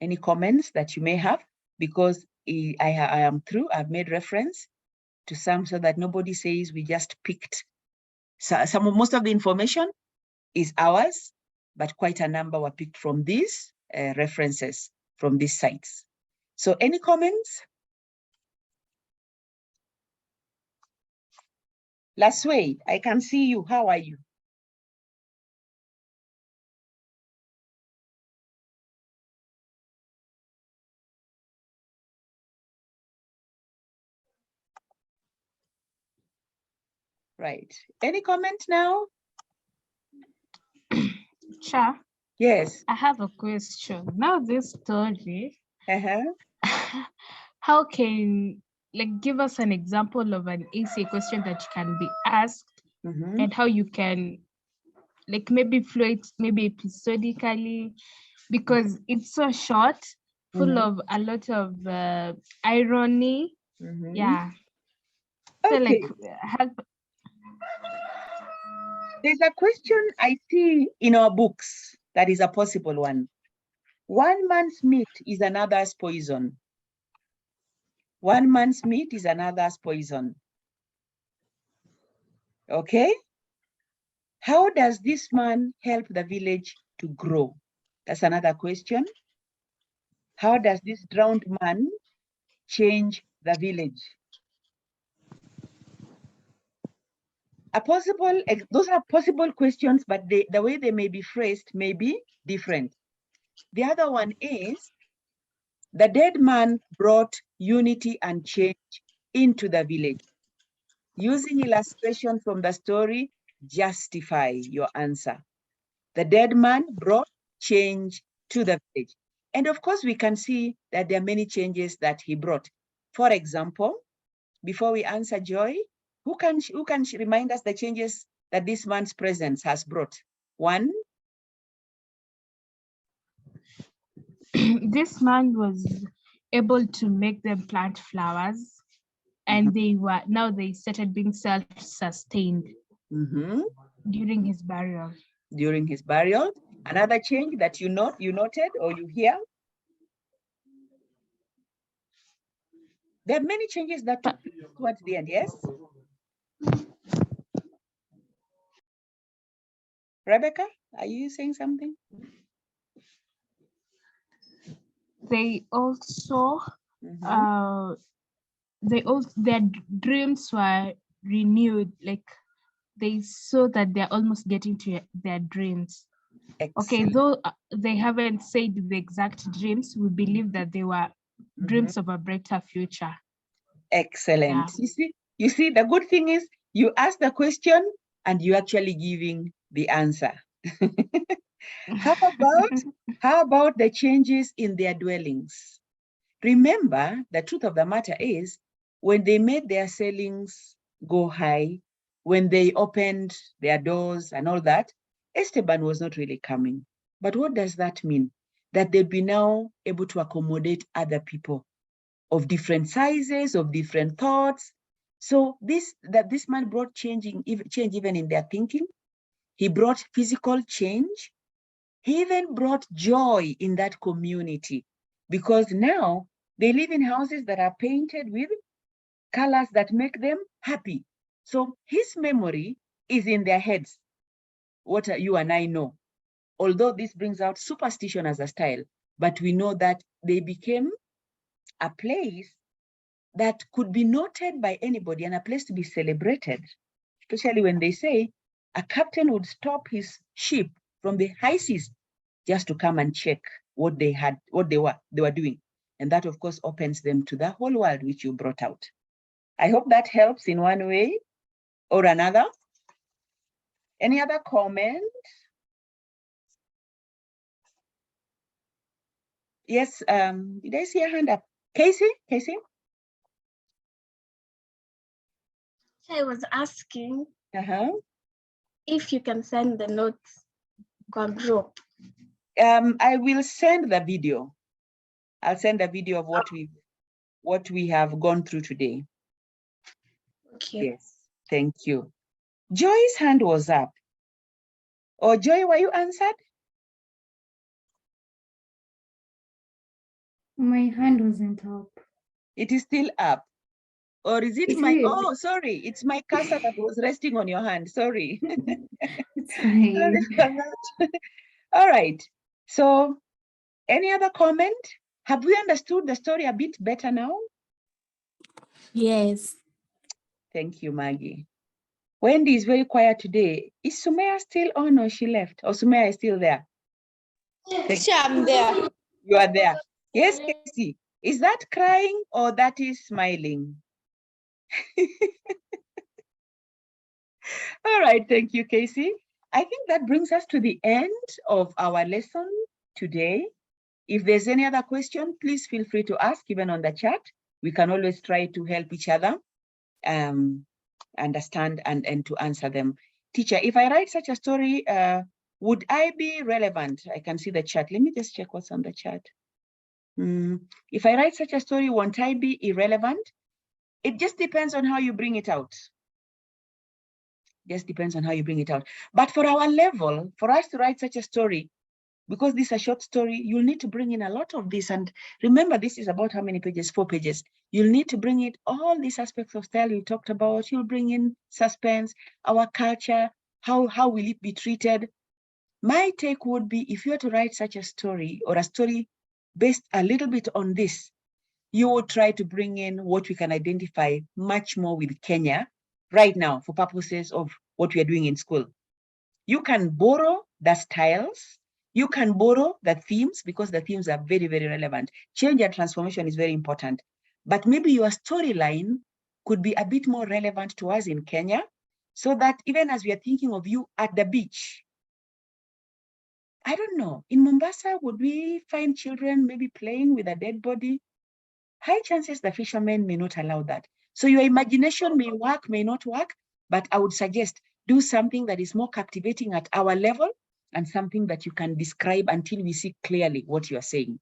that you may have, because I am through. I've made reference to some so that nobody says we just picked. So most of the information is ours, but quite a number were picked from these references from these sites. So any comments? Lasway, I can see you. How are you? Right. Any comment now? Sure. Yes. I have a question. Now this story, Uh-huh. how can, like, give us an example of an essay question that can be asked Mm-hmm. and how you can, like, maybe flow it maybe episodically, because it's so short, full Mm-hmm. of a lot of irony. Mm-hmm. Yeah. So like Okay. help. There's a question I see in our books that is a possible one. One man's meat is another's poison. One man's meat is another's poison. Okay? How does this man help the village to grow? That's another question. How does this drowned man change the village? Those are possible questions, but the way they may be phrased may be different. The other one is, the dead man brought unity and change into the village. Using illustration from the story, justify your answer. The dead man brought change to the village. And of course, we can see that there are many changes that he brought. For example, before we answer Joy, who can remind us the changes that this man's presence has brought? One. This man was able to make them plant flowers, and they started being self-sustained during his burial. During his burial. Another change that you noted or you hear? There are many changes that took place towards the end, yes? Rebecca, are you saying something? They also, their dreams were renewed. Like, they saw that they're almost getting to their dreams. Excellent. Okay, though they haven't said the exact dreams, we believe that they were dreams of a brighter future. Excellent. Yeah. You see, the good thing is you ask the question and you're actually giving the answer. How about the changes in their dwellings? Remember, the truth of the matter is, when they made their ceilings go high, when they opened their doors and all that, Esteban was not really coming. But what does that mean? That they'd be now able to accommodate other people of different sizes, of different thoughts. So this man brought change even in their thinking. He brought physical change. He even brought joy in that community, because now they live in houses that are painted with colors that make them happy. So his memory is in their heads, what you and I know. Although this brings out superstition as a style, but we know that they became a place that could be noted by anybody and a place to be celebrated, especially when they say a captain would stop his ship from the high seas just to come and check what they were doing. And that, of course, opens them to the whole world, which you brought out. I hope that helps in one way or another. Any other comment? Yes, did I see a hand up? Casey? I was asking if you can send the notes on group. I will send the video. I'll send a video of what we have gone through today. Okay. Yes, thank you. Joy's hand was up. Oh, Joy, were you answered? My hand wasn't up. It is still up. Or is it oh, sorry, it's my cursor that was resting on your hand. Sorry. It's fine. All right. So, any other comment? Have we understood the story a bit better now? Yes. Thank you, Maggie. Wendy is very quiet today. Is Sumaya still on or she left? Or Sumaya is still there? Yes, I'm there. You are there. Yes, Casey. Is that crying or that is smiling? All right, thank you, Casey. I think that brings us to the end of our lesson today. If there's any other question, please feel free to ask, even on the chat. We can always try to help each other understand and to answer them. Teacher, if I write such a story, would I be relevant? I can see the chat. Let me just check what's on the chat. If I write such a story, won't I be irrelevant? It just depends on how you bring it out. Just depends on how you bring it out. But for our level, for us to write such a story, because this is a short story, you'll need to bring in a lot of this. And remember, this is about how many pages? 4 pages. You'll need to bring in all these aspects of style you talked about. You'll bring in suspense, our culture, how will it be treated? My take would be, if you were to write such a story, or a story based a little bit on this, you would try to bring in what we can identify much more with Kenya right now for purposes of what we are doing in school. You can borrow the styles, you can borrow the themes, because the themes are very, very relevant. Change and transformation is very important. But maybe your storyline could be a bit more relevant to us in Kenya, so that even as we are thinking of you at the beach, I don't know, in Mombasa, would we find children maybe playing with a dead body? High chances the fishermen may not allow that. So your imagination may work, may not work, but I would suggest do something that is more captivating at our level and something that you can describe until we see clearly what you are saying.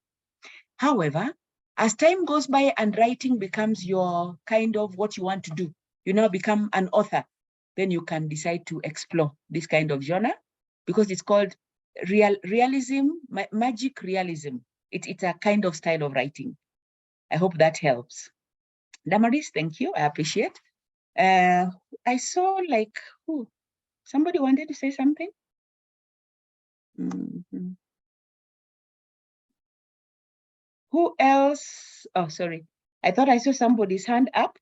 However, as time goes by and writing becomes your kind of what you want to do, you now become an author, then you can decide to explore this kind of genre, because it's called realism, magic realism. It's a kind of style of writing. I hope that helps. Damaris, thank you. I appreciate. I saw like, somebody wanted to say something? Who else? Oh, sorry. I thought I saw somebody's hand up.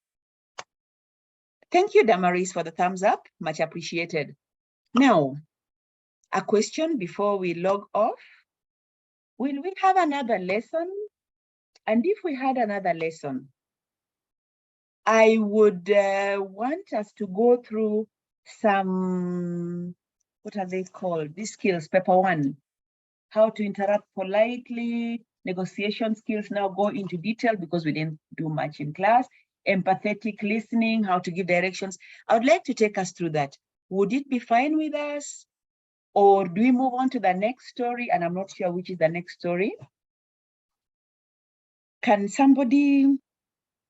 Thank you, Damaris, for the thumbs up. Much appreciated. Now, a question before we log off. Will we have another lesson? And if we had another lesson, I would want us to go through some, what are they called? These skills, paper 1. How to interrupt politely, negotiation skills now go into detail because we didn't do much in class. Empathetic listening, how to give directions. I would like to take us through that. Would it be fine with us? Or do we move on to the next story? And I'm not sure which is the next story. Can somebody